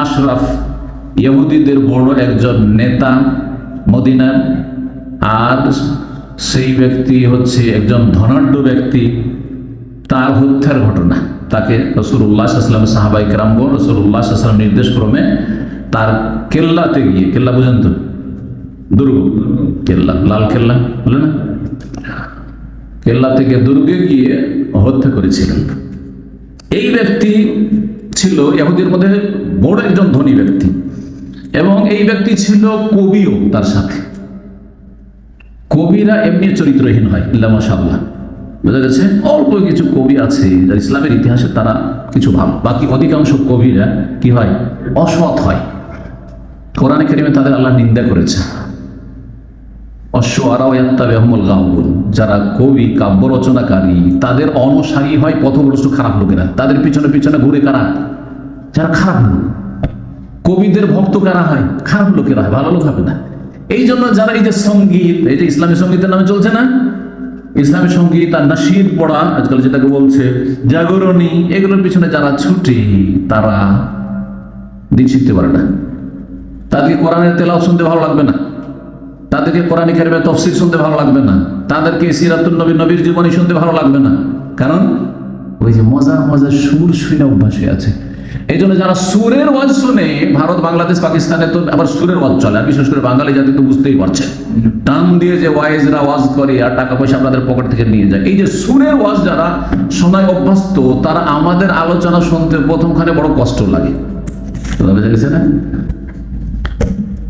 আশরাফ, ইহুদিদের বড় একজন নেতা মদিনার, আর সেই ব্যক্তি হচ্ছে একজন ধনাঢ্য ব্যক্তি। তার হত্যার ঘটনা, তাকে রাসূলুল্লাহ সাল্লাল্লাহু আলাইহি ওয়াসাল্লাম সাহাবায়ে কেরামগণ রাসূলুল্লাহ সাল্লাল্লাহু আলাইহি ওয়াসাল্লাম নির্দেশ ক্রমে তার কেল্লাতে গিয়ে, কেল্লা বুঝেন তো, দুর্গ, কেল্লা, লাল কেল্লা বলে না, কেল্লা থেকে দুর্গে গিয়ে হত্যা করেছিলেন। এই ব্যক্তি ছিল ইহুদির মধ্যে বড় একজন ধনী ব্যক্তি, এবং এই ব্যক্তি ছিল কবিও তার সাথে। কবিরা এমনি চরিত্রহীন হয়, ইল্লা মাশাআল্লাহ, বোঝা গেছে। অল্প কিছু কবি আছে যারা ইসলামের ইতিহাসে তারা কিছু ভালো, বাকি অধিকাংশ কবিরা কি হয়, অসৎ হয়। কোরআনে কারিমে তাদের আল্লাহ নিন্দা করেছে। যারা কবি, কাব্য রচনাকারী, তাদের অনুসারী হয় পথভ্রষ্ট খারাপ লোকেরা। তাদের পিছনে পিছনে ঘুরে কারা, যারা খারাপ লোক। কবিদের ভক্ত কারা হয়, খারাপ লোকেরা হয়, ভালো লোক হবে না। এই জন্য যারা এই যে সঙ্গীত, এই যে ইসলামী সঙ্গীতের নামে চলছে না, ইসলামী সঙ্গীত আর নাশিদ পড়া আজকাল যেটাকে বলছে, জাগরণী, এগুলোর পিছনে যারা ছুটে তারা দিন শিখতে পারে না। তাদেরকে কোরআনের তেলাওয়াত শুনতে ভালো লাগবে না, তাদেরকে কোরআন কারিমের তাফসীর শুনতে ভালো লাগবে না, তাদেরকে সিরাতুন নবী, নবীর জীবনী শুনতে ভালো লাগবে না। কারণ ওই যে মজার মজার সুর শুনে অভ্যাস হয়ে আছে। এই জন্য যারা সুরের ওয়াজ শুনে, ভারত, বাংলাদেশ, পাকিস্তানে তো আবার সুরের ওয়াজ চলে, আর বিশেষ করে বাঙালি জাতি তো বুঝতেই পারছে, টান দিয়ে যে ওয়াইজরা ওয়াজ করে আর টাকা পয়সা আপনাদের পকেট থেকে নিয়ে যায়। এই যে সুরের ওয়াজ যারা শোনায় অভ্যস্ত, তারা আমাদের আলোচনা শুনতে প্রথমখানে বড় কষ্ট লাগে, বুঝা গেছে না?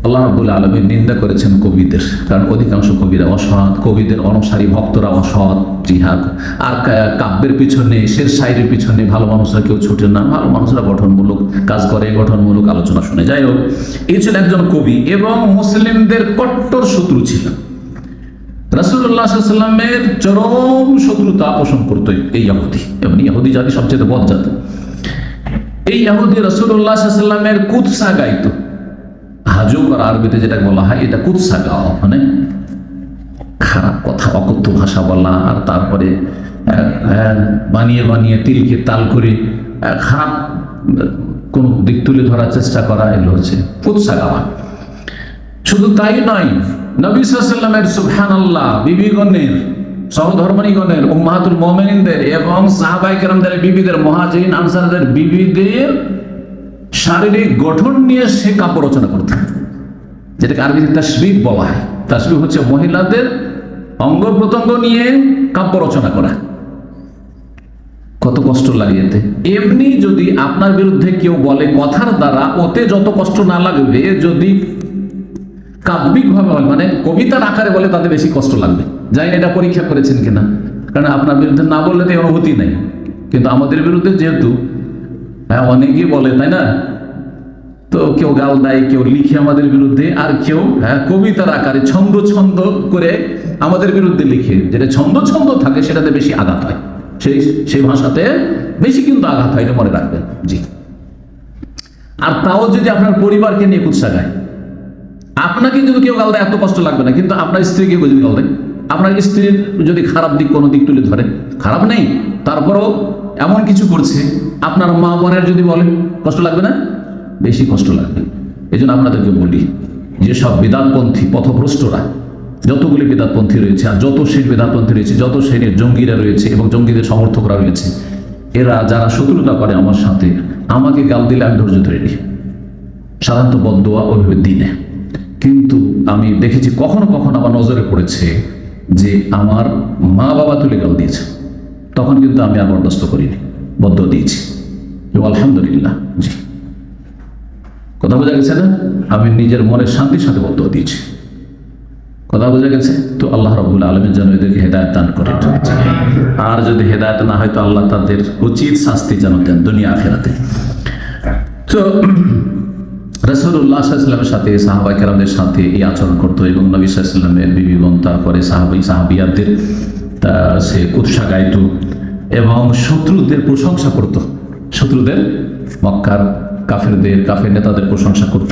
আল্লাহ রাব্বুল আলামিন নিন্দা করেছেন কবিদের, কারণ অধিকাংশ কবিরা অসৎ, কবিদের অনুসারী ভক্তরা অসৎ, জিহাদ। আর কাব্যের পিছনে, শের শায়রির পিছনে ভালো মানুষরা কেউ ছুটে না, ভালো মানুষরা গঠনমূলক কাজ করে, গঠনমূলক আলোচনা শুনে। যাই হোক, এই ছিল একজন কবি এবং মুসলিমদের কট্টর শত্রু ছিল। রাসূলুল্লাহ সাল্লাল্লাহু আলাইহি ওয়াসাল্লামের চরম শত্রুতা পোষণ করতো এই ইহুদি, এবং ইহুদি জাতি সবচেয়ে বদ জাতি। এই ইহুদি রাসূলুল্লাহ সাল্লাল্লাহু আলাইহি ওয়াসাল্লামের কুৎসা গাইতো। হাজু আর আরবিতে যেটা বলা হয়, এটা কুৎসা গাওয়া, মানে খারাপ কথা, অকথ্য ভাষা বলা, আর তারপরে বানিয়ে বানিয়ে তিলকে তাল করে খারাপ কোন দিক তুলে ধরার চেষ্টা করা, এগুলো হচ্ছে কুৎসা গাওয়া। শুধু তাই নয়, নবী সাল্লাল্লাহু আলাইহি ওয়াসাল্লামের সুবহানাল্লাহ বিবিগণের, সহধর্মিণীগণের, উম্মাহাতুল মুমিনিনদের এবং সাহাবায়ে কেরামদের বিবিদের, মুহাজিরিন আনসারদের বিবিদের শারীরিক গঠন নিয়ে সে কাব্য রচনা করত, যেটাকে আরবিতে তাশবিহ বলা হয়। তাশবিহ হচ্ছে মহিলাদের অঙ্গ প্রত্যঙ্গ নিয়ে কাব্য রচনা করা। কত কষ্ট লাগে এতে। এমনি যদি আপনার বিরুদ্ধে কেউ বলে কথার দ্বারা, ওতে যত কষ্ট না লাগবে, যদি কাব্যিক ভাবে হয়, মানে কবিতার আকারে বলে, তাতে বেশি কষ্ট লাগবে। যাই এটা পরীক্ষা করেছেন কিনা, কারণ আপনার বিরুদ্ধে না বললে তো অনুভূতি নেই, কিন্তু আমাদের বিরুদ্ধে যেহেতু অনেকেই বলে, তাই না? তো কেউ গাল দেয়, কেউ লিখে আমাদের বিরুদ্ধে, আর কেউ কবিতার আকারে ছন্দ ছন্দ করে আমাদের বিরুদ্ধে লিখে। যেটা ছন্দ ছন্দ থাকে সেটাতে বেশি আঘাত হয়, সেই ভাষাতে বেশি কিন্তু আঘাত হয়, এটা মনে রাখবেন। জি। আর তাও যদি আপনার পরিবারকে নিয়ে কুৎসা গায়, আপনাকে যদি কেউ গাল দেয় এত কষ্ট লাগবে না, কিন্তু আপনার স্ত্রীকে যদি গাল দেয়, আপনার স্ত্রীর যদি খারাপ দিক, কোনো দিক তুলে ধরে, খারাপ নেই, তারপরও এমন কিছু করছে, আপনার মা বোনের যদি বলে, কষ্ট লাগবে না? বেশি কষ্ট লাগবে। এই জন্য আপনাদেরকে বলি, যেসব বেদাতপন্থী পথভ্রষ্টরা, যতগুলি বেদাতপন্থী রয়েছে, আর যত শ্রেণীর বেদাতপন্থী রয়েছে, যত শ্রেণীর জঙ্গিরা রয়েছে এবং জঙ্গিদের সমর্থকরা রয়েছে, এরা যারা শত্রুতা করে আমার সাথে, আমাকে গাল দিলে আমি ধৈর্য ধরে নিই, সাধারণত বদদোয়া ওইভাবে দিনে। কিন্তু আমি দেখেছি কখনো কখনো আমার নজরে পড়েছে যে আমার মা বাবা তুলে গাল দিয়েছে, তখন কিন্তু আমি আর বরদাস্ত করিনি, বদদোয়া দিয়েছি। আলহামদুলিল্লাহ। জি, কথা বোঝা গেছে না? আমি নিজের মনের শান্তির সাথে বদদোয়া দিয়েছি, কথা বোঝা গেছে তো? আল্লাহ রাব্বুল আলামিন যেন এদেরকে হেদায়েত দান করেন, আর যদি হেদায়েত না হয় তো আল্লাহ তাদের উচিত শাস্তি যেন দেন দুনিয়া আখিরাতে। তো রাসূলুল্লাহ সাল্লাল্লাহু আলাইহি ওয়াসাল্লামের সাথে, সাহাবায়ে কেরামদের সাথে এই আচরণ করতো, এবং নবী সাল্লাল্লাহু আলাইহি ওয়াসাল্লামের বিবিগণ, তারপরে সাহাবিয়াদের সে কুৎসা গাইতো এবং শত্রুদের প্রশংসা করত। শত্রুদের, মক্কার কাফের নেতাদের প্রশংসা করত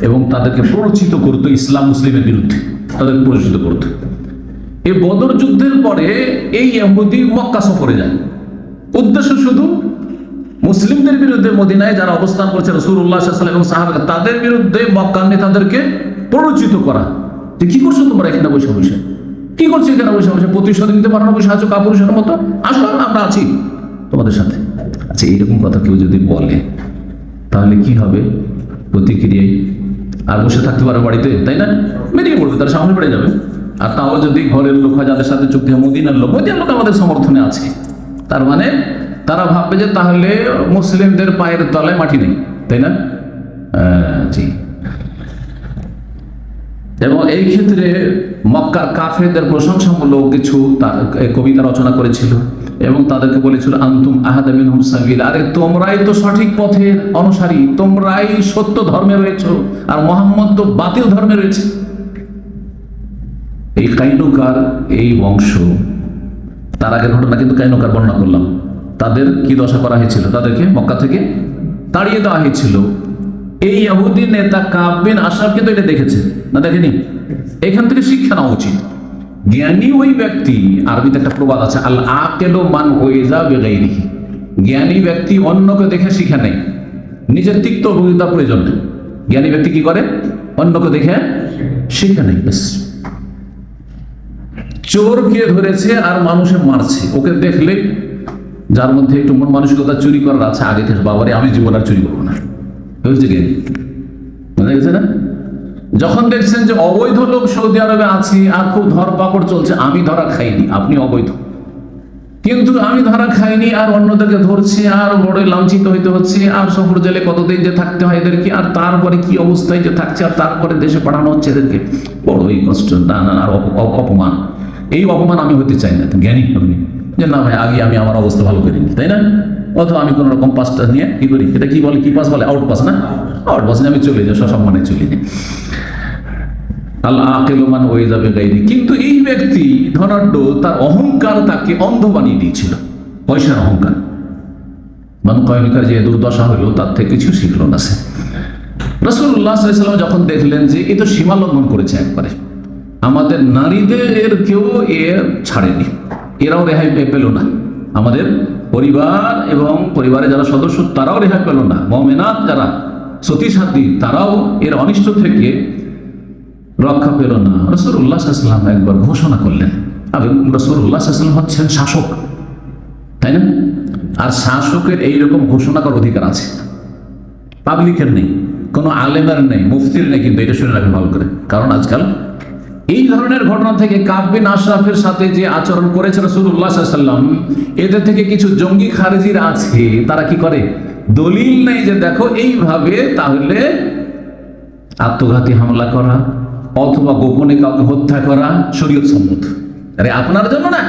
এবং তাদেরকে প্ররোচিত করত ইসলাম মুসলিমের বিরুদ্ধে, তাদেরকে প্ররোচিত করত। এই বদর যুদ্ধের পরে এই ইহুদি মক্কা সফরে যায়, উদ্দেশ্য শুধু মুসলিমদের বিরুদ্ধে মদিনায় যারা অবস্থান করছে রাসূলুল্লাহ সাল্লাল্লাহু আলাইহি ওয়াসাল্লাম এবং সাহাবারা, তাদের বিরুদ্ধে মক্কার নেতাদেরকে প্ররোচিত করা যে কি করছো তোমরা এখানে বসে বসে, কি করছো এখানে বসে বসে, প্রতিশোধ নিতে পারো না, বসে আছো কাপুরুষের মতো, আসো আমরা আছি তোমাদের সাথে। আচ্ছা, এইরকম কথা কেউ যদি বলে তাহলে কি হবে প্রতিক্রিয়ায়? আর বসে থাকতে পারো বাড়িতে, তাই না? বেরিয়ে পড়বে, তার সামনে বেড়ে যাবে। আর তাও যদি ঘরের লোক হয়, যাদের সাথে চুক্তি হয়, মদিনার লোক আমাদের সমর্থনে আছে, তার মানে তারা ভাববে যে তাহলে মুসলিমদের পায়ের তলায় মাটি নেই, তাই না? জি। এবং এই ক্ষেত্রে মক্কার কাফেরদের প্রশংসামূলক কিছু কবিতা রচনা করেছিল এবং তাদেরকে বলেছিল আনতুম আহাদা মিনহুম সাবিলা, আরে তোমরাই তো সঠিক পথের অনুসারী, তোমরাই সত্য ধর্মে রয়েছো, আর মুহাম্মদ তো বাতিল ধর্মে রয়েছে। এই কাইনুকার এই বংশ, তার আগের ঘটনা কিন্তু কাইনুকার বর্ণনা করলাম, তাদের কি দশা করা হয়েছিল? তাদেরকে মক্কা থেকে তাড়িয়ে দেওয়া হয়েছিল। এই ইহুদি নেতা কাব বিন আশরাফ কিন্তু এটা দেখেছে না, দেখেনি? এখান থেকে শিক্ষা নেওয়া উচিত। জ্ঞানী ওই ব্যক্তি, আরবিতে একটা প্রবাদ আছে, আল আকিলু মান ওয়াইজা বিগাইরিহি, জ্ঞানী ব্যক্তি অন্যকে দেখে শিখে নেয়, নিজের তিক্ত অভিজ্ঞতা প্রয়োজন নেই। জ্ঞানী ব্যক্তি কি করে? অন্যকে দেখে শিখে নেয়। ব্যাস। চোরকে ধরেছে আর মানুষে মারছে, ওকে দেখলে যার মধ্যে একটু মন মানসিকতা চুরি করার আছে, আগে থেকে বাবারে আমি জীবন আর চুরি করবো না, বুঝতে গেছে? বুঝা গেছে না? যখন দেখছেন যে অবৈধ লোক সৌদি আরবে আছে আর খুব ধরপাকড় চলছে, আমি ধরা খাইনি, আপনি অবৈধ, কিন্তু আমি ধরা খাইনি আর অন্যদেরকে ধরছে আর বড় লাঞ্ছিত হইতে হচ্ছে, আর শহর জেলে কতদিন যে থাকতে হয় এদেরকে, আর তারপরে কি অবস্থায় যে থাকছে, আর তারপরে দেশে পাঠানো হচ্ছে এদেরকে, বড়ই কষ্ট, আর অপমান। এই অপমান আমি হতে চাই না। জ্ঞানী আপনি যে না ভাই, আগে আমি আমার অবস্থা ভালো করে নিই, তাই না? অথবা আমি কোন রকম পাসটা নিয়ে কি করি, এটা কি বলে, কি পাস বলে, আউট পাস না, আউট পাস নিয়ে আমি চলে যাই, সসম্মানে চলে যাই। আল্লাহ আকিলু মান ওয়াইজা বিগাইরি। কিন্তু এই ব্যক্তি ধনাঢ্য, তার অহংকার তাকে অন্ধ বানিয়ে দিয়েছিল, পয়সার অহংকার। মান কয়নিকার যে দুর্দশা হলো, তার থেকে কিছু শিখলো না সে। রাসূলুল্লাহ সাল্লাল্লাহু আলাইহি ওয়াসাল্লাম যখন দেখলেন যে এ তো সীমা লঙ্ঘন করেছে একবারে, আমাদের নারীদের কেউ এ ছাড়েনি, এরাও রেহাই পেল না, আমাদের পরিবার এবং পরিবারের যারা সদস্য তারাও রেহাই পেল না, মুমিনাত যারা সতী সাথী তারাও এর অনিষ্ট থেকে রক্ষা পেল না। রাসূলুল্লাহ সাল্লাল্লাহু আলাইহি ওয়াসাল্লাম একবার ঘোষণা করলেন, রাসূলুল্লাহ সাল্লাল্লাহু আলাইহি ওয়াসাল্লাম হচ্ছেন শাসক, তাই না? আর শাসকের এইরকম ঘোষণা করার অধিকার আছে, পাবলিকের নেই, কোনো আলেমের নেই, মুফতির নেই। কিন্তু এটা শুনে রাখেন ভালো করে, কারণ আজকাল এই ধরনের ঘটনা থেকে কাব বিন আশরাফের সাথে যে আচরণ করেছে রাসূলুল্লাহ সাল্লাল্লাহু আলাইহি ওয়াসাল্লাম, এদের থেকে কিছু জঙ্গি খারেজির আছে, তারা কি করে, দলিল নেই যে দেখো এইভাবে তাহলে আত্মঘাতী হামলা করা অথবা গোপনে কাউকে হত্যা করা শরীয়ত সম্মত। আরে আপনার জন্য না,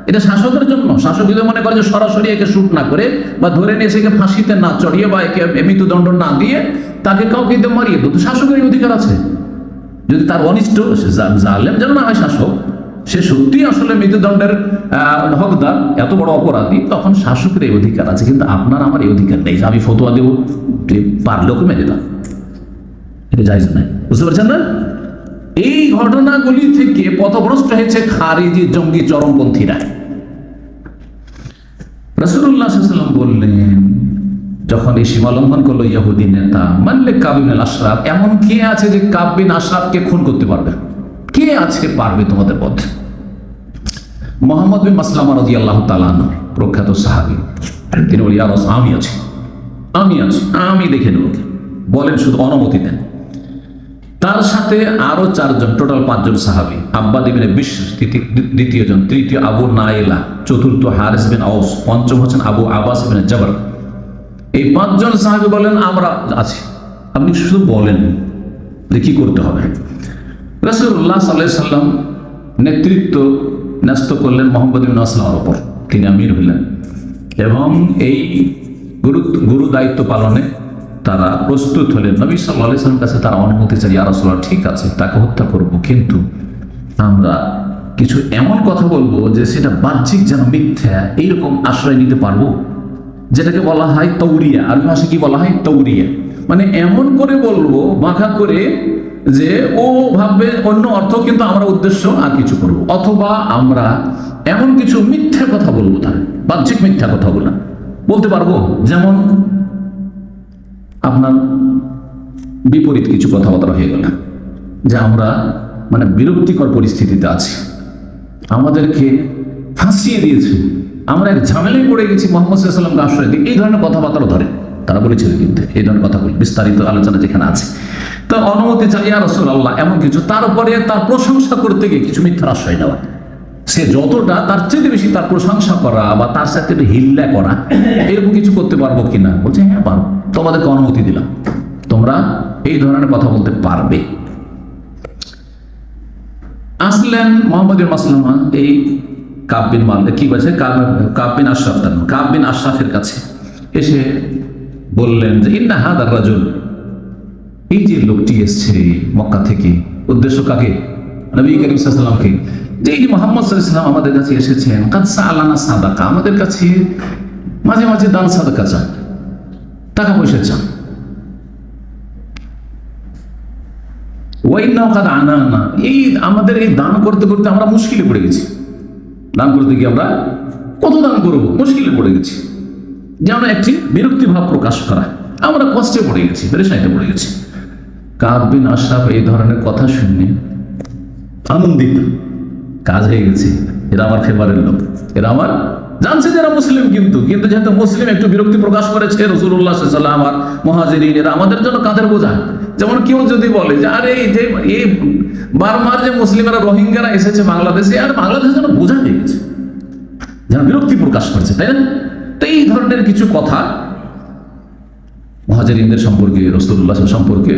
এটা শাসকের জন্য। শাসক যদি মনে করে যে সরাসরি একে শুট না করে বা ধরে নিয়ে এসে ফাঁসিতে না চড়িয়ে বা একে মৃত্যুদণ্ড না দিয়ে তাকে কাউকে মারিয়ে তো শাসকের অধিকার আছে। যদি তার অনিষ্ট জালেম যেন না হয় শাসক, সে সত্যি আসলে মৃত্যুদণ্ডের হকদার, এত বড় অপরাধী, তখন শাসকের এই অধিকার আছে। কিন্তু আপনার আমার এই অধিকার নেই যে আমি ফতোয়া দেবো, পারলেও মেরে দাও, এটা জায়েজ নাই। বুঝতে পারছেন না? এই ঘটনাগুলি থেকে পথভ্রষ্ট হয়েছে খারিজি জঙ্গি চরমপন্থীরা। রাসূলুল্লাহ সাল্লাল্লাহু আলাইহি ওয়াসাল্লাম বললেন, যখন এই সীমা লঙ্ঘন করলো ইহুদি নেতা, মানলে কাব বিন আশরাফ, এমন কে আছে যে কাব বিন আশরাফকে খুন করতে পারবে? কে আছে পারবে তোমাদের পথে? মুহাম্মদ বিন মাসলামা রাদিয়াল্লাহু তাআলা আনহু, প্রখ্যাত সাহাবী, তিনি বলেন, ইয়া রাসূল, আমি আছি, আমি দেখে নেব। বলেন, শুধু অনুমতি দেন। তার সাথে আরো 4 জন, টোটাল 5 জন সাহাবী, আব্বাদ ইবনে বিশর দ্বিতীয় জন, তৃতীয় আবু নাইলা, চতুর্থ হারিস বিন আউস, পঞ্চম হচ্ছেন আবু আবাস ইবনে জাবর। এই 5 জন সাহাবী বলেন, আমরা আছি, আপনি শুধু বলেন যে কি করতে হবে। রাসূলুল্লাহ সাল্লাল্লাহু আলাইহি ওয়াসাল্লাম নেতৃত্ব ন্যস্ত করলেন মুহাম্মদ ইবনে মাসলামার উপর, তিনি আমির হলেন এবং এই গুরু দায়িত্ব পালনে তারা প্রস্তুত হলেন। নবী সাল্লাল্লাহু আলাইহি ওয়াসাল্লামের কাছে তারা অনুমতি চাই, ইয়া রাসূলুল্লাহ, ঠিক আছে, তাকে হত্যা করব, কিন্তু আমরা কিছু এমন কথা বলবো যে সেটা বাহ্যিক যেন মিথ্যা, এইরকম আশ্রয় নিতে পারবো, যেটাকে বলা হয় তৌরিয়া। আরবি ভাষায় কি বলা হয়? তৌরিয়া। মানে এমন করে বলবো, বাঁকা করে, যে ও ভাববে অন্য অর্থ, কিন্তু আমরা উদ্দেশ্য আর কিছু করব, অথবা আমরা এমন কিছু মিথ্যা কথা বলবো, তার বাহ্যিক মিথ্যা কথা বলা, বলতে পারবো। যেমন আপনার বিপরীত কিছু কথাবার্তা হয়ে গেল, যে আমরা মানে বিরক্তিকর পরিস্থিতিতে আছি, আমাদেরকে ফাঁসিয়ে দিয়েছে, আমরা এক ঝামেলায় পড়ে গেছি, মোহাম্মদ সাল্লাল্লাহু আলাইহি ওয়াসাল্লামকে আশ্রয় দিই, এই ধরনের কথাবার্তা ধরে তারা বলেছিল। কিন্তু এই ধরনের কথাগুলো বিস্তারিত আলোচনা যেখানে আছে, তো অনুমতি চাই ইয়া রাসূলুল্লাহ এমন কিছু, তারপরে তার প্রশংসা করতে গিয়ে কিছু মিথ্যার আশ্রয় নেওয়া, সে যতটা তার চেয়ে বেশি তার প্রশংসা করা বা তার সাথে একটু হিল্লা করা, এরকম কিছু করতে পারবো কিনা? বলছে হ্যাঁ পারবো, তোমাদেরকে অনুমতি দিলাম, তোমরা এই ধরনের কথা বলতে পারবে। আসলেন মোহাম্মদ মাসলামা এই কাব বিন মালিক, কি বলছে, কাব বিন আশরাফ, কাব বিন আশরাফের কাছে এসে বললেন যে ইন্না হাদার রাজুল, এই যে লোকটি এসছে মক্কা থেকে, উদ্দেশ্য কাকে? নবী করিম সাল্লাল্লাহু আলাইহি ওয়াসাল্লামকে, যে এই যে মুহাম্মদ সাল্লাল্লাহু আলাইহি ওয়াসাল্লাম আমাদের কাছে এসেছেন, কাদ সাআলানা সাদাকা, আমাদের কাছে মাঝে মাঝে দান সাদাকা চান, টাকা পয়সা চান। ওয়াইন্নাহু কাদ আনানা, এই আমাদের এই দান করতে করতে আমরা মুশকিলে পড়ে গেছি, দান করতে গিয়ে আমরা কত দান করবো, মুশকিলে পড়ে গেছি। যেমন একটি বিরক্তি ভাব প্রকাশ করা, আমরা কষ্টে পড়ে গেছি, পেরেশানিতে পড়ে গেছি। কাব বিন আশরাফ এই ধরনের কথা শুনে আনন্দিত, কাজ হয়ে গেছে, এরা আমার ফেভারের লোক, এরা আমার, জানছে যারা মুসলিম, কিন্তু যেহেতু মুসলিম একটু বিরক্তি প্রকাশ করেছে রাসূলুল্লাহ সাল্লাল্লাহু আলাইহি ওয়াসাল্লাম আর মুহাজিরিন, এরা আমাদের জন্য কাঁধের বোঝা। যেমন কেউ যদি বলে যে আরে এই যে এই বার্মার যে মুসলিমরা রোহিঙ্গারা এসেছে বাংলাদেশে, আর বাংলাদেশের জন্য বোঝা হয়ে গেছে, যেন বিরক্তি প্রকাশ করছে, তাই না? তো এই ধরনের কিছু কথা মুহাজিরিনদের সম্পর্কে, রাসূলুল্লাহ সম্পর্কে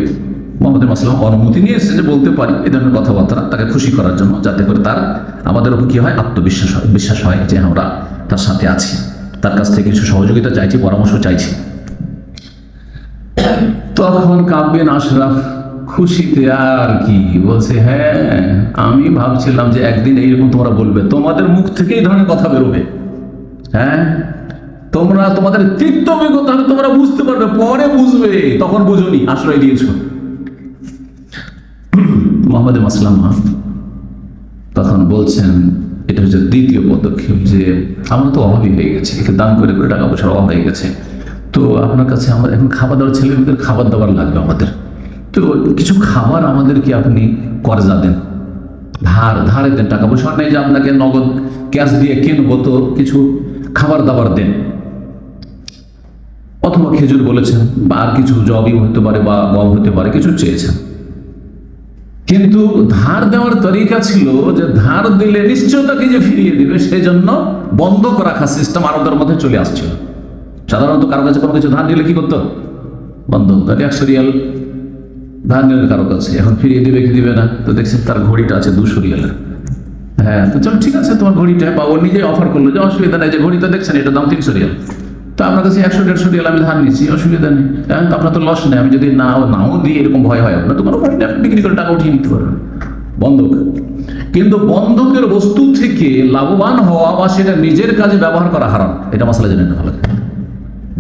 মুহাম্মদ মাসলাম অনুমতি নিয়ে এসেছে যে বলতে পারি এই ধরনের কথাবার্তা, তাকে খুশি করার জন্য, যাতে করে তার আমাদের উপর কি হয়, বিশ্বাস হয় যে আমরা তার সাথে আছি, তার কাছ থেকে কিছু সহযোগিতা চাইছি, পরামর্শ চাইছি। তখন কাব বিন আশরাফ খুশিতে আর কি বলছে, হ্যাঁ আমি ভাবছিলাম যে একদিন এইরকম তোমরা বলবে, তোমাদের মুখ থেকে এই ধরনের কথা বেরোবে, হ্যাঁ তোমরা তোমাদের তিক্ত অভিজ্ঞতা হবে, তোমরা বুঝতে পারবে, পরে বুঝবে, তখন বুঝোনি, আশ্রয় দিয়েছো। মোহাম্মদ মাসলামা তখন বলছেন, এটা হচ্ছে দ্বিতীয় পদক্ষেপ, যে আমরা তো অভাবী হয়ে গেছি, একে দান করে করে টাকা পয়সার অভাব হয়ে গেছে, তো আপনার কাছে আমার এখন খাবার দাবার, ছেলেমেয়েদের খাবার দাবার লাগবে আমাদের, তো কিছু খাবার আমাদেরকে আপনি কর্জা দেন, ধারে দেন, টাকা পয়সা নেই যে আপনাকে নগদ ক্যাশ দিয়ে কিনবো, তো কিছু খাবার দাবার দেন, অথবা খেজুর বলেছেন, বা আর কিছু জবই হতে পারে বা গম হতে পারে, কিছু চেয়েছেন। কিন্তু ধার দেওয়ার তরিকা ছিল যে ধার দিলে নিশ্চয় তাকে যে ফিরিয়ে দিবে, সেই জন্য বন্ধক রাখা সিস্টেম আরবদের মধ্যে চলে আসছিল। সাধারণত কারো কাছে কোনো কিছু ধার দিলে কি করতো, বন্ধক, 100 রিয়াল ধার নিলে কারো কাছে, এখন ফিরিয়ে দিবে কি দিবে না, তো দেখছেন তার ঘড়িটা আছে 200 রিয়ালের, হ্যাঁ তো চলো ঠিক আছে তোমার ঘড়িটা, বা ও নিজেই অফার করলো যে অসুবিধা নেই, যে ঘড়িটা দেখছেন এটা দাম 300 রিয়াল, তো আপনার কাছে 100-150 রিয়াল আমি ধার নিচ্ছি, অসুবিধা নেই, তো আপনার তো লস নেই, আমি যদি নাও দিই এরকম ভয় হয় আপনার, তো কোনো ভয় নেই, আপনি বিক্রি করে টাকা উঠিয়ে নিতে পারবেন, বন্ধক। কিন্তু বন্ধকের বস্তু থেকে লাভবান হওয়া বা সেটা নিজের কাজে ব্যবহার করা হারাম, এটা মাসলা জানেন না ভালো।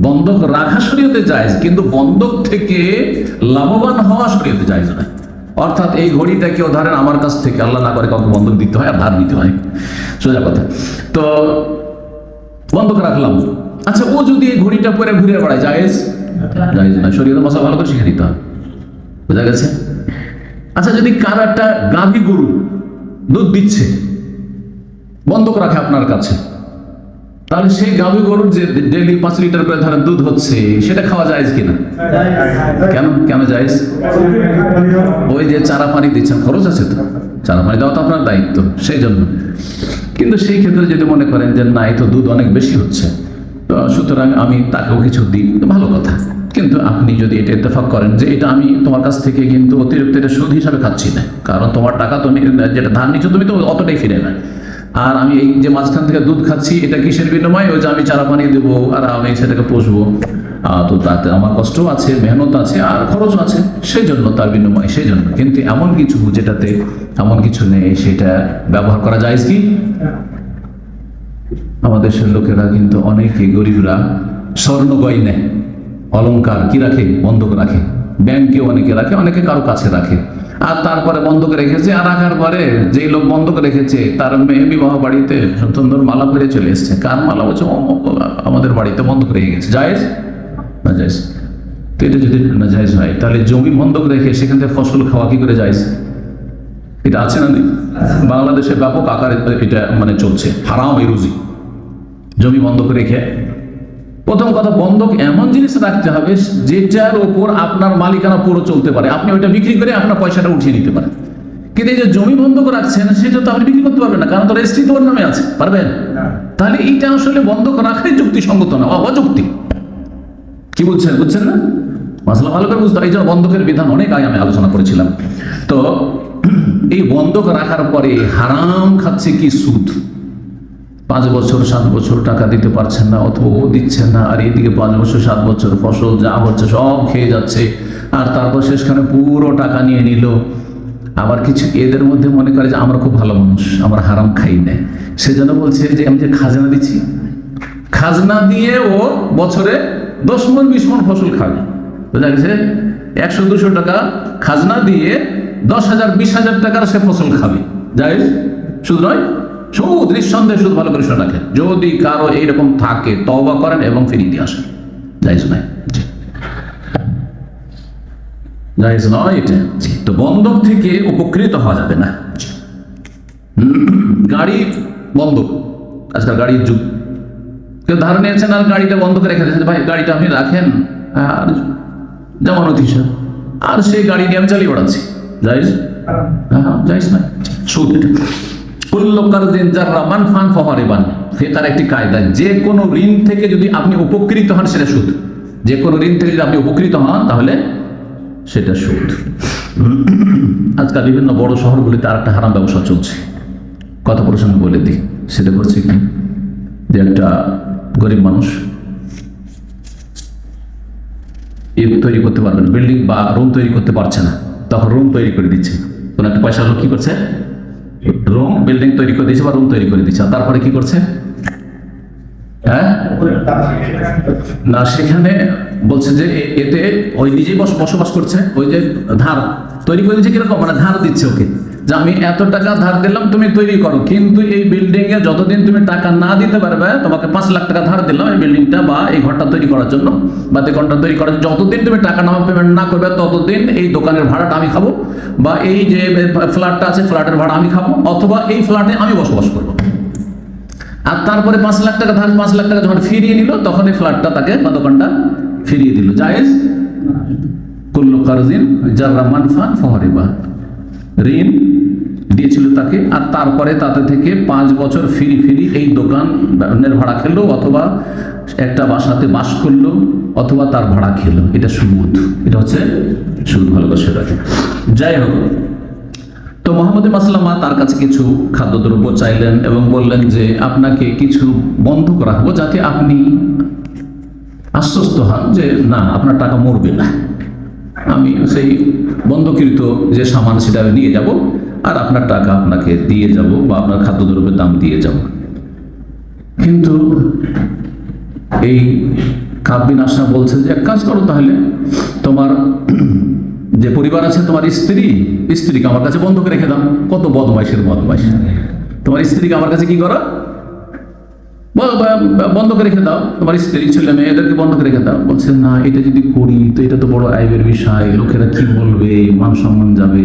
বন্ধক রাখা শরীয়তে জায়েজ, কিন্তু বন্ধক থেকে লাভবান হওয়া শরীয়তে জায়েজ নয়। অর্থাৎ এই ঘড়িটা কেউ ধরেন আমার কাছ থেকে, আল্লাহ না করে কাউকে বন্ধক দিতে হয় আর ধার নিতে হয়, সোজা কথা। তো বন্ধক রাখলাম, আচ্ছা ও যদি এই ঘড়িটা পরে ঘুরে বেড়ায়, জায়েজ না, শরীয়তের মশলা ভালো করে শিখে দিতে হবে, বোঝা গেছে? আচ্ছা যদি কার একটা গাভী গরু দুধ দিচ্ছে, বন্ধক রাখে আপনার কাছে, তাহলে সেই গাভী গরুর যে ডেইলি 5 লিটার করে ধরেন দুধ হচ্ছে, সেটা খাওয়া জায়েজ কিনা? কেন জায়েজ? ওই যে চারা পানি দিচ্ছেন, খরচ আছে তো, চারা পানি দেওয়া তো আপনার দায়িত্ব, সেই জন্য। কিন্তু সেই ক্ষেত্রে যদি মনে করেন যে না, এই তো দুধ অনেক বেশি হচ্ছে, তো সুতরাং আমি তাকেও কিছু দিই, ভালো কথা। কিন্তু আপনি যদি এটা ইত্তেফাক করেন যে এটা আমি তোমার কাছ থেকে কিন্তু অতিরিক্ত এটা সুদ হিসাবে খাচ্ছি না, কারণ তোমার টাকা তুমি যেটা ধার নিচ্ছ তুমি তো অতটাই ফিরে না, আর আমি এই যে মাঝখান থেকে দুধ খাচ্ছি, এটা কিসের বিনিময়? ওই যে আমি চারা পানি দেবো আর আমি সেটাকে পোষবো, তো তাতে আমার কষ্ট আছে, মেহনত আছে আর খরচ আছে, সেই জন্য তার বিনিময়, সেই জন্য। কিন্তু এমন কিছু যেটাতে এমন কিছু নেই, সেটা ব্যবহার করা যায় কি? আমাদের দেশের লোকেরা কিন্তু অনেকে, গরিবরা স্বর্ণ গয়না, অলংকার কি রাখে? বন্ধক রাখে, ব্যাংকে অনেকে রাখে, অনেকে কারো কাছে রাখে। আর তারপরে বন্ধক রেখেছে, আর রাখার পরে যেই লোক বন্ধক রেখেছে তার মেয়ে বিবাহ বাড়িতে সুন্দর মালা পরে চলে এসছে। কার মালা? বলছে আমাদের বাড়িতে বন্ধক রেখে গেছে। জায়েজ না জায়েজ? তো এটা যদি না জায়েজ হয়, তাহলে জমি বন্ধক রেখে সেখান থেকে ফসল খাওয়া কি করে জায়েজ? এটা আছে না নেই? বাংলাদেশে ব্যাপক আকারে এটা মানে চলছে, হারাম এই রুজি। জমি বন্ধক রেখে, প্রথম কথা, বন্ধক এমন জিনিস রাখতে হবে যেটার ওপর আপনার মালিকানা পুরো চলতে পারে, আপনি ওইটা বিক্রি করে আপনার পয়সাটা উঠিয়ে নিতে পারেন। কিন্তু এই যে জমি বন্ধক রাখছেন সেটা তো আপনি বিক্রি করতে পারবেন না, কারণ তো রেজিস্ট্রি তো ওর নামে আছে, পারবেন? তাহলে এইটা আসলে বন্ধক রাখাই যুক্তিসঙ্গত না, অযৌক্তিক। কি বলছেন? বুঝছেন না? মাসলা ভালো করে বুঝতে। এই জন্য বন্ধকের বিধান অনেক আগে আমি আলোচনা করেছিলাম। তো এই বন্ধক রাখার পরে হারাম খাচ্ছে কি? সুদ। 5 বছর 7 বছর টাকা দিতে পারছেন না, অথবা ও দিচ্ছেন না, আর এইদিকে 5 বছর 7 বছর ফসল যা হচ্ছে সব খেয়ে যাচ্ছে, আর তারপর শেষখানে পুরো টাকা নিয়ে নিল। আবার কিছু এদের মধ্যে মনে করে যে আমরা খুব ভালো মানুষ, আমরা হারাম খাই না, সেজন্য বলছে যে আমি যে খাজনা দিচ্ছি, খাজনা দিয়ে ও বছরে 10 মণ 20 মণ ফসল খাবে। বোঝা গেছে? 100-200 টাকা খাজনা দিয়ে 10,000-20,000 টাকার সে ফসল খাবে। জায়েজ? সুদ নয়, সুদ। নিঃসন্দেহে সুদ। ভালো করে শুনে রাখেন, যদি কারো এইরকম থাকে তওবা করেন এবং ফিরিয়ে দিয়ে আসেন। জায়েজ নয়, জায়েজ নয় এটা। তো বন্ধক থেকে উপকৃত হওয়া যাবে না। গাড়ি বন্ধক, আজকাল গাড়ির যুগ। কেউ ধার নিয়েছেন আর গাড়িটা বন্ধক রেখে দিয়েছেন, ভাই গাড়িটা আপনি রাখেন আর জামানত হিসাব, আর সেই গাড়ি নিয়ে আমি চালিয়ে বেড়াচ্ছি। জায়েজ? হ্যাঁ, জায়েজ নয়, সুদ এটা। ফিকার একটি কায়দা, যে কোনো ঋণ থেকে যদি আপনি উপকৃত হন সেটা সুদ। যে কোনো ঋণ থেকে যদি আপনি উপকৃত হন তাহলে সেটা সুদ। আজকাল বিভিন্ন বড় শহরগুলিতে আরেকটা হারাম ব্যবসা চলছে, কথা প্রসঙ্গ বলে দিই। সেটা করছে কি, যে একটা গরিব মানুষ তৈরি করতে পারবে না, বিল্ডিং বা রুম তৈরি করতে পারছে না, তখন রুম তৈরি করে দিচ্ছে। কোন একটা পয়সা লোক কি করছে, রুম বিল্ডিং তৈরি করে দিচ্ছে বা রুম তৈরি করে দিচ্ছে। তারপরে কি করছে, হ্যাঁ না, সেখানে বলছে যে এতে ওই নিজেই বসবাস করছে। ওই যে ধার তৈরি করে দিচ্ছে, কিরকম মানে ধার দিচ্ছে ওকে, যে আমি এত টাকা ধার দিলাম, তুমি তৈরি করো, কিন্তু এই বিল্ডিং এ যতদিন তুমি টাকা না দিতে পারবে, তোমাকে 5 লাখ টাকা ধার দিলাম এই বিল্ডিংটা বা এই ঘরটা তৈরি করার জন্য বা দোকানটা তৈরি করার জন্য, যতদিন তুমি টাকা না পেমেন্ট না করবে ততদিন এই দোকানের ভাড়াটা আমি খাবো, বা এই যে ফ্ল্যাটটা আছে ফ্ল্যাটের ভাড়া আমি খাবো, অথবা এই ফ্ল্যাটে আমি বসবাস করবো। আর তারপরে 5 লাখ টাকা ধার, 5 লাখ টাকা যখন ফিরিয়ে নিল, তখন এই ফ্ল্যাটটা তাকে বা দোকানটা ফিরিয়ে দিল। জায়েজ? কুল্লু কারজিন জাররা মানফান ফাহরিবা, ঋণ দিয়েছিল তাকে, আর তারপরে তাতে থেকে 5 বছর ফিরি এই দোকানের ভাড়া খেলো, অথবা একটা বাসাতে বাস করলো, অথবা তার ভাড়া খেলো। এটা সুদ, এটা হচ্ছে সুদ। ভালো করে রাখে। যাই হোক, তো মোহাম্মদ মাসলামা তার কাছে কিছু খাদ্যদ্রব্য চাইলেন এবং বললেন যে আপনাকে কিছু বন্ধক রাখবো, যাতে আপনি আশ্বস্ত হন যে না, আপনার টাকা মরবে না। আমি সেই বন্ধকৃত যে সামান সেটা নিয়ে যাব, আর আপনার টাকা আপনাকে দিয়ে যাব, বা আপনার খাদ্যদ্রব্যের দাম দিয়ে যাব। কিন্তু এই কাব বিন আশরাফ বলছে যে এক কাজ করো, তাহলে তোমার যে পরিবার আছে, তোমার স্ত্রীকে আমার কাছে বন্ধক রেখে দাও। কত বদমাইশের বদমাইশ! তোমার স্ত্রীকে আমার কাছে কি করো, বন্ধক রেখে দাও, তোমার স্ত্রী ছেলে মেয়ে এদেরকে বন্ধক রেখে দাও। বলছে না, এটা যদি করি তো এটা তো বড় আইবের বিষয়, লোকেরা কি বলবে, মান সম্মান যাবে।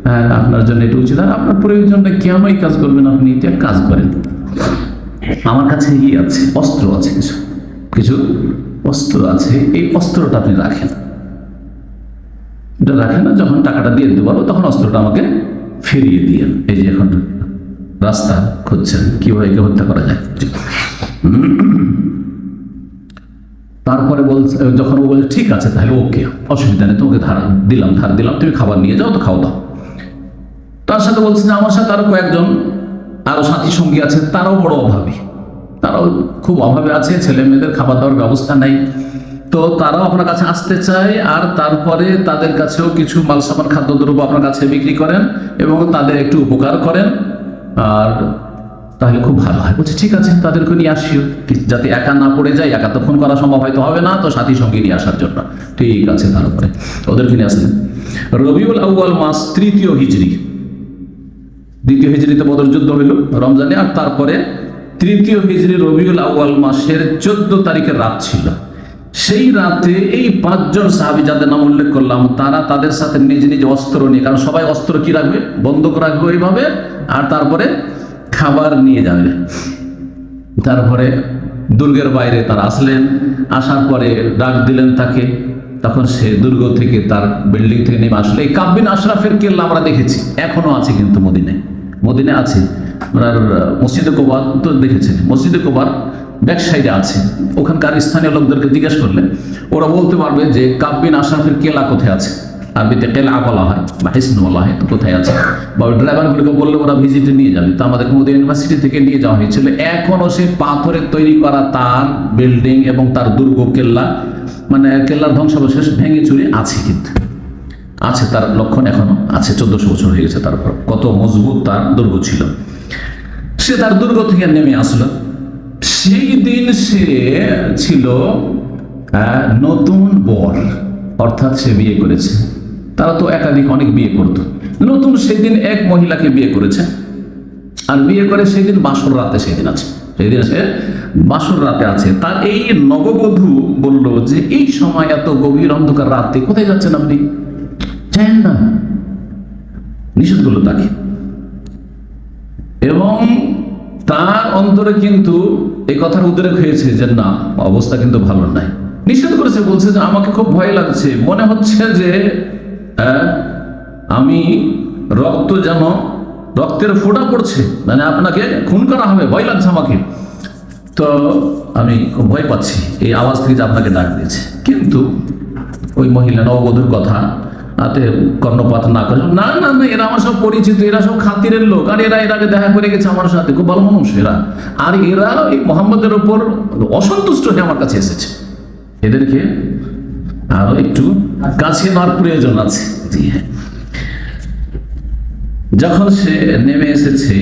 হ্যাঁ, আপনার জন্য এটা উচিত, আর আপনার প্রয়োজনটা কেন এই কাজ করবেন, আপনি এটা কাজ করেন, আমার কাছে আছে, অস্ত্র আছে, কিছু অস্ত্র আছে, এই অস্ত্রটা আপনি রাখেন। এটা রাখেন না, যখন টাকাটা দিয়ে দিতে পারবো তখন অস্ত্রটা আমাকে ফিরিয়ে দিয়ে। এই যে এখন রাস্তা খুঁজছেন কিভাবে একে হত্যা করা যায়। তারপরে বলছে, যখন ও বলছে ঠিক আছে তাহলে ওকে, অসুবিধা নেই, তোমাকে ধার দিলাম, তুমি খাবার নিয়ে যাও, তো খাও দাও। তার সাথে বলছে যে আমার সাথে আরো কয়েকজন আরো সাথী সঙ্গী আছে, তারাও বড় অভাবী, তারাও খুব অভাবে আছে, ছেলে মেয়েদের খাবার দাবার ব্যবস্থা নাই, তো তারাও আপনার কাছে আসতে চায়, আর তারপরে তাদের কাছেও কিছু মালসামান খাদ্যদ্রব্য আপনার কাছে বিক্রি করেন এবং তাদের একটু উপকার করেন, আর তাহলে খুব ভালো হয়। বলছে ঠিক আছে, তাদেরকে নিয়ে আসিও, যাতে একা না পড়ে যায়, একা তখন করা সম্ভব হয়তো হবে না, তো সাথী সঙ্গে নিয়ে আসার জন্য। ঠিক আছে, তারপরে ওদেরকে নিয়ে আসলেন। রবিউল আউয়াল মাস 3য় হিজরি, 2য় হিজরিতে বদর যুদ্ধ হইল রমজানে, আর তারপরে 3য় হিজরি রবিউল আউয়াল মাসের 14 তারিখের রাত ছিল। সেই রাতে এই 5 জন সাহাবী যাদের নাম উল্লেখ করলাম, তারা তাদের সাথে নিজ নিজ অস্ত্র নিয়ে, কারণ সবাই অস্ত্র কি রাখবে, বন্দুক রাখবে ওইভাবে, আর তারপরে খাবার নিয়ে যাবে। তারপরে দুর্গের বাইরে তারা আসলেন, আসার পরে ডাক দিলেন তাকে, তখন সে দুর্গ থেকে তার বিল্ডিং থেকে নেমে আসলে। এই কাব বিন আশরাফের কেল্লা আমরা দেখেছি, এখনো আছে কিন্তু মদিনায় আছে। আপনার মসজিদে কুবার তো দেখেছেন, মসজিদে কুবার ব্যাক সাইডে আছে। ওখানকার স্থানীয় লোকদেরকে জিজ্ঞেস করলে ওরা বলতে পারবে যে কাব বিন আশরাফের কেল্লা কোথায় আছে। আরবিতে কেলা বলা হয় বা হিসন বলা হয়, তো কোথায় আছে, বা ড্রাইভারগুলোকে বললে ওরা ভিজিটে নিয়ে যাবে। তো আমাদের মদিনা ইউনিভার্সিটি থেকে নিয়ে যাওয়া হয়েছিল। এখনো সে পাথরের তৈরি করা তার বিল্ডিং এবং তার দুর্গ কেল্লা, মানে কেল্লার ধ্বংসাবশেষ ভেঙে চুরে আছে, কিন্তু আছে, তার লক্ষণ এখনো আছে। 1400 বছর হয়ে গেছে, তারপর কত মজবুত তার দুর্গ ছিল। সে তার দুর্গ থেকে নেমে আসলো। সেই দিন সে ছিল নতুন বর, অর্থাৎ সে বিয়ে করেছে। তারা তো অনেক বিয়ে করতো। নতুন সেদিন এক মহিলাকে বিয়ে করেছে, আর বিয়ে করে সেদিন বাসর রাতে সেদিন আছে, সেদিন সে বাসর রাতে আছে। তার এই নববধূ বলল যে এই সময় এত গভীর অন্ধকার রাতে কোথায় যাচ্ছেন আপনি, চান না, নিষেধ করলো তাকে। এবং তার অন্তরে কিন্তু এই কথার উদ্রেক হয়েছে যে না, অবস্থা কিন্তু ভালো নাই। নিষেধ করেছে, বলছে যে আমাকে খুব ভয় লাগছে, মনে হচ্ছে যে আমি রক্তের ফোঁটা পড়ছে, মানে আপনাকে খুন করা হবে, ভয় লাগছে আমাকে, তো আমি খুব ভয় পাচ্ছি, এই আওয়াজ থেকে যে আপনাকে ডাক দিয়েছে। কিন্তু ওই মহিলা নববধূর কথা তাতে কর্ণপাত না করে, না না না, এরা আমার সব পরিচিত, এরা সব খাতিরের লোক, আর এরা এর আগে দেখা করে গেছে আমার সাথে, খুব ভালো মানুষ এরা, আর এরা এই মোহাম্মদের ওপর অসন্তুষ্ট হয়ে আমার কাছে এসেছে, এদেরকে আরো একটু কাছে নেওয়ার প্রয়োজন আছে। যখন সে নেমে এসেছে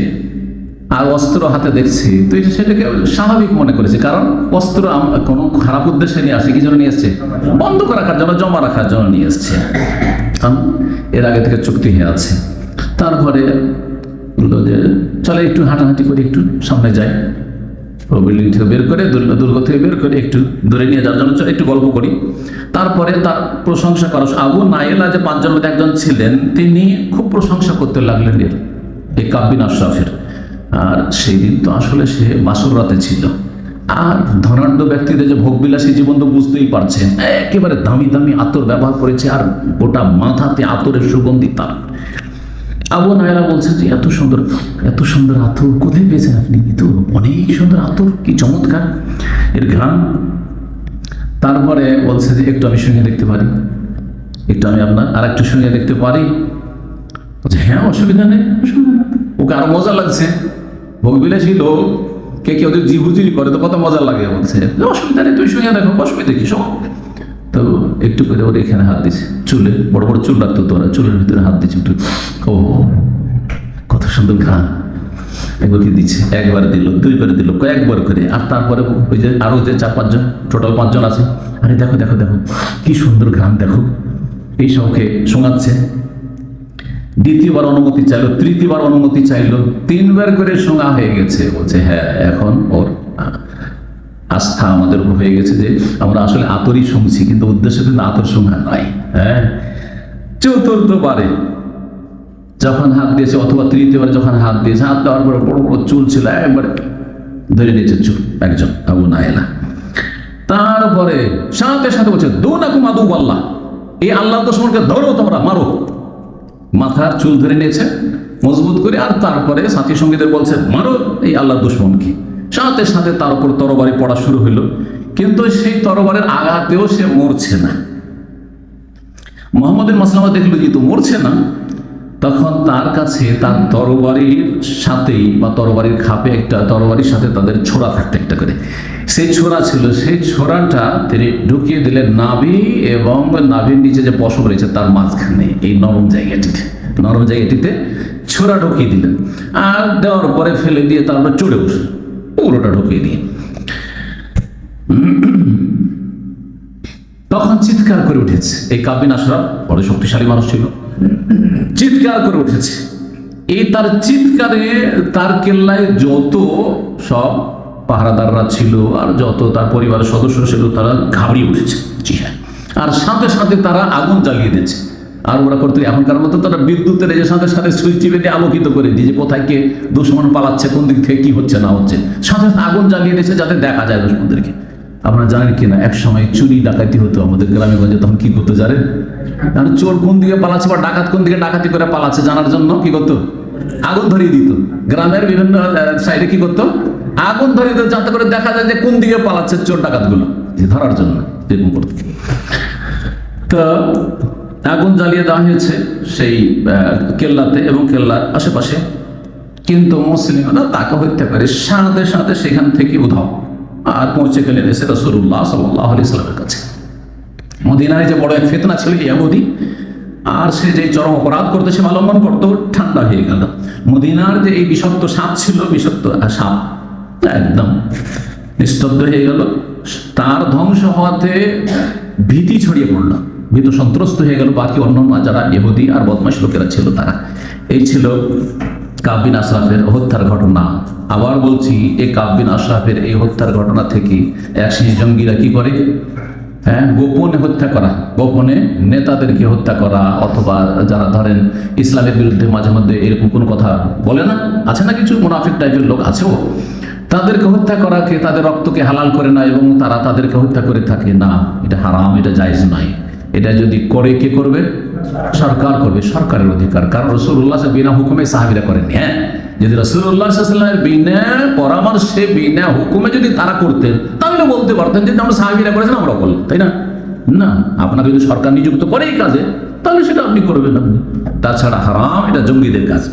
আর অস্ত্র হাতে দেখছে, তো সেটাকে স্বাভাবিক মনে করেছে, কারণ অস্ত্র কোনো খারাপ উদ্দেশ্যে নিয়ে আসে, কি জন্য নিয়ে এসছে, বন্ধ রাখার জন্য, জমা রাখার জন্য নিয়ে এসছে। এর আগে থেকে চুক্তি হয়ে আছে। তারপরে বললো যে চলে একটু হাঁটাহাঁটি করে একটু সামনে যাই, বিল্ডিং থেকে বের করে, দুর্গ থেকে বের করে একটু দূরে নিয়ে যাওয়ার জন্য একটু গল্প করি। তারপরে তার প্রশংসা করা, আবু নাইলা যে 5 জনের মধ্যে একজন ছিলেন, তিনি খুব প্রশংসা করতে লাগলেন এই কাব বিন আশরাফের। আর সেই দিন তো আসলে সে বাসর রাতে ছিল, আর ধনাঢ্য ব্যক্তিদের যে ভোগবিলাসী জীবন তো বুঝতেই পারছেন, একেবারে দামি দামি আতর ব্যবহার করেছে, আর গোটা মাথাতে আতরের সুগন্ধি তার। আবু নাইলা বলছেন যে এত সুন্দর আতর কোথায় পেয়েছেন আপনি, তো অনেক সুন্দর আতর, কি চমৎকার এর ঘ্রাণ। তারপরে বলছে যে একটু আমি শুনে দেখতে পারি, একটু আমি আপনার আর একটু শুনে দেখতে পারি। হ্যাঁ, অসুবিধা নেই। ওকে আরো মজা লাগছে, ভোগবিলাসী লোক, কে ওদের জিহুজিরি করে তো কত মজা লাগে। বলছে অসুবিধা নেই, তুই শুনে দেখো, অসুবিধা কি, সব। তো একটু করে ওর এখানে হাত দিছে, চুলে, বড় বড় চুল রাখতো তোরা, চুলের ভিতরে হাত দিচ্ছে একটু, ও কত সুন্দর ঘ্রাণ। একবার কি দিচ্ছে, একবার দিল, দুইবার দিল, কয়েকবার করে। আর তারপরে ওই যে আরো যে 4-5 জন, টোটাল 5 জন আছে, আরে দেখো দেখো দেখো কি সুন্দর ঘ্রাণ, দেখো, এই সবকে শোনাচ্ছে। দ্বিতীয়বার অনুমতি চাইলো, তৃতীয়বার অনুমতি চাইলো, 3বার করে শোনা হয়ে গেছে। বলছে হ্যাঁ, এখন ওর আস্থা আমাদের উপর হয়ে গেছে যে আমরা আসলে আতরই শুনছি, কিন্তু উদ্দেশ্য কিন্তু আতর শোনা নয়। হ্যাঁ, 4র্থবারে যখন হাত দিয়েছে, অথবা 3য়বার যখন হাত দিয়েছে, হাত দেওয়ার পরে বড় বড় চুল ছিল, একবারে ধরে নিয়েছে চুল একজন, আবু নাইলা। তারপরে সাথে সাথে বলছে দুনাকুম আদু আল্লাহ, এই আল্লাহ দুশমনকে ধরো, তোমরা মারো। মাথার চুল ধরে নিয়েছে মজবুত করে, আর তারপরে সাথী সঙ্গীদের বলছে মারো এই আল্লাহর দুশমনকে। সাথে সাথে তার উপর তরবারি পড়া শুরু হইল, কিন্তু সেই তরবারের আঘাতেও সে মরছে না। মুহাম্মদের মাসলামা দেখলো যেহেতু মরছে না, তখন তার কাছে তার তরবারির সাথেই বা তরবারির খাপে একটা তরবারির সাথে তাদের ছোড়া থাকতে একটা করে, সেই ছোড়া ছিল, সেই ছোড়াটা তিনি ঢুকিয়ে দিলেন নাভি এবং নাভির নিচে যে পশম রয়েছে তার মাঝখানে, এই নরম জায়গাটিতে ছোড়া ঢুকিয়ে দিলেন। আর দেওয়ার পরে ফেলে দিয়ে তারপরে চড়ে বসে পুরোটা ঢুকিয়ে দিয়ে, তখন চিৎকার করে উঠেছে। এই কাব বিন আশরাফ বড় শক্তিশালী মানুষ ছিল, চিৎকার করে উঠেছে। এই তার চিৎকারে তার কেল্লায় যত সব পাহারাদাররা ছিল আর যত তার পরিবারের সদস্য ছিল তারা ঘাবড়িয়ে উঠেছে। জি হ্যাঁ, আর সাথে সাথে তারা আগুন জ্বালিয়ে দিচ্ছে। আর ওরা করতে এখনকার মতো তারা বিদ্যুতের এই সাথে সাথে সুইচ টিপে দিয়ে আলোকিত করে দিয়ে যে কোথায় কে দুশ্মন পালাচ্ছে, কোন দিক থেকে কি হচ্ছে না হচ্ছে, সাথে সাথে আগুন জ্বালিয়ে দিয়েছে যাতে দেখা যায় দুশ্মনদেরকে। আপনারা জানেন কিনা, এক সময় চুরি ডাকাতি হতো আমাদের গ্রামে গঞ্জে, তখন কি করতো জানেন? কারণ চোর কোন দিকে পালাচ্ছে বা ডাকাত কোন দিকে ডাকাতি করে পালাচ্ছে জানার জন্য কি করতো? আগুন ধরিয়ে দিত। গ্রামের বিভিন্ন সাইডে কি করতো? আগুন ধরিয়ে দিত, যাতে করে দেখা যায় যে কোন দিকে পালাচ্ছে চোর ডাকাতগুলো, ধরার জন্য এরকম করতো। তো আগুন জ্বালিয়ে দেওয়া হয়েছে সেই কেল্লাতে এবং কেল্লার আশেপাশে, কিন্তু মুসলিমরা তাকে হত্যা করে সাথে সাথে সেখান থেকে উধাও আর পৌঁছে গেলেন এসে রাসূলুল্লাহ সাল্লাল্লাহু আলাইহি সাল্লামের কাছে। মদিনায় যে বড় এক ফিতনা ছিল ইহুদি, আর সে যে চরম অপরাধ করতে সে অবলম্বন করতো, ঠান্ডা হয়ে গেল। মদিনার যে এই বিষাক্ত সাপ ছিল, বিষাক্ত সাপ একদম নিস্তব্ধ হয়ে গেল। তার ধ্বংস হওয়াতে ভীতি ছড়িয়ে পড়ল, ভীত সন্ত্রস্ত হয়ে গেল বাকি অন্যান্য যারা ইহুদি আর বদমাশ লোকেরা ছিল তারা। এই ছিল কাব বিন আশরাফের হত্যার ঘটনা। আবার বলছি, এই কাব বিন আশরাফের এই হত্যার ঘটনা থেকে অ্যাক্সিস জঙ্গিরা কি করে? হ্যাঁ, গোপনে হত্যা করা, গোপনে নেতাদেরকে হত্যা করা, অথবা যারা ধরেন ইসলামের বিরুদ্ধে মাঝে মধ্যে এরকম কোনো কথা বলে না, আছে না কিছু মুনাফিক টাইপের লোক আছেও, তাদেরকে হত্যা করাকে, তাদের রক্তকে হালাল করে না এবং তারা তাদেরকে হত্যা করে থাকে না, এটা হারাম, এটা জায়েজ নয়। এটা যদি করে কে করবে? সরকার করবে, সরকারের অধিকার। কারণ রাসূলুল্লাহ বিনা হুকুমে সাহাবীরা করেননি। হ্যাঁ, যদি রাসূলুল্লাহ সাল্লাল্লাহু আলাইহি ওয়াসাল্লামের বিনা পরামর্শে বিনা হুকুমে যদি তারা করতেন, তাহলে বলতে পারতেন যে আমরা সাহাবীরা করেছেন আমরা করলাম, তাই না? না, আপনাকে যদি সরকার নিযুক্ত করে এই কাজে, তাহলে সেটা আপনি করবেন। আপনি তাছাড়া হারাম, এটা জঙ্গিদের কাজ।